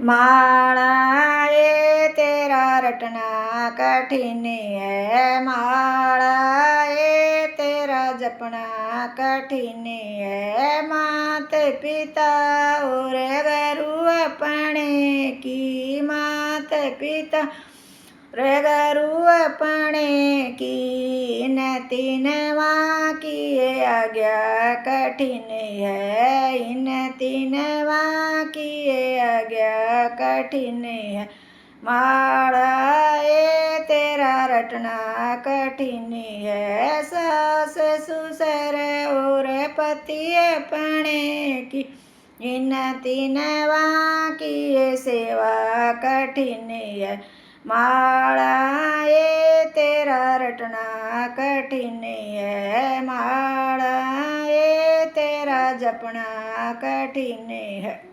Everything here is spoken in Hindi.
माला ये तेरा रटना कठिन है, माला ये तेरा जपना कठिन है। माता पिता और गुरु अपने की, माता पिता रे गुरु अपने की, इन तीनों की ये आज्ञा कठिन है, इन तीनों की ये आज्ञा कठिन है। माला ये तेरा रटना कठिन है, सास ससुर और पति अपने की, इन तीनों की ये सेवा कठिन है। माला ये तेरा रटना कठिन है, माला ये तेरा जपना कठिन है।